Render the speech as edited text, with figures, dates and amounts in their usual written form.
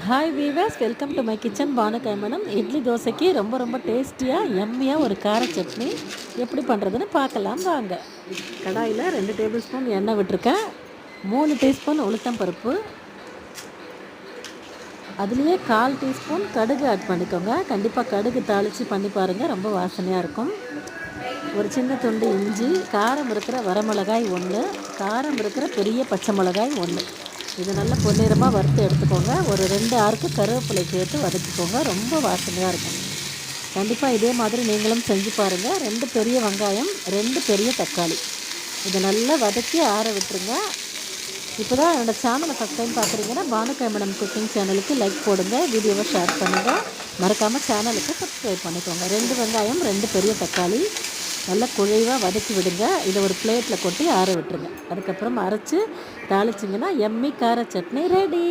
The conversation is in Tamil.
Hi viewers, welcome to my kitchen. Banu கைமணம். இட்லி தோசைக்கு ரொம்ப டேஸ்டியாக எம்மியாக ஒரு கார சட்னி எப்படி பண்ணுறதுன்னு பார்க்கலாம் வாங்க. கடாயில் 2 டேபிள் ஸ்பூன் எண்ணெய் விட்டுருக்கேன். 3 டீஸ்பூன் உளுத்தம் பருப்பு, அதுலேயே 1/4 டீஸ்பூன் கடுகு ஆட் பண்ணிக்கோங்க. கண்டிப்பாக கடுகு தாளித்து பண்ணி பாருங்கள், ரொம்ப வாசனையாக இருக்கும். ஒரு சின்ன துண்டு இஞ்சி, காரம் இருக்கிற வரமிளகாய் 1, காரம் இருக்கிற பெரிய பச்சை மிளகாய் 1. இது நல்லா பொன்னிறமாக வறுத்து எடுத்துக்கோங்க. ஒரு 2 ஆறுக்கு கருவேப்பிலை சேர்த்து வதக்கிக்கோங்க, ரொம்ப வாசனையாக இருக்கும். கண்டிப்பாக இதே மாதிரி நீங்களும் செஞ்சு பாருங்கள். 2 பெரிய வெங்காயம், 2 பெரிய தக்காளி, இதை நல்லா வதக்கி ஆற விட்டுருங்க. இப்போ தான் என்னோடய சேனலை ஃபஸ்ட் டைம் பார்க்குறீங்கன்னா பானு கைமணம் குக்கிங் சேனலுக்கு லைக் போடுங்க, வீடியோவை ஷேர் பண்ணுங்கள், மறக்காமல் சேனலுக்கு சப்ஸ்கிரைப் பண்ணிக்கோங்க. 2 வெங்காயம், 2 பெரிய தக்காளி நல்லா குழைவாக வதக்கி விடுங்க. இதை ஒரு பிளேட்டில் கொட்டி ஆற விட்டுருங்க. அதுக்கப்புறம் அரைச்சி தாளிச்சிங்கன்னா எம்மி கார சட்னி ரெடி.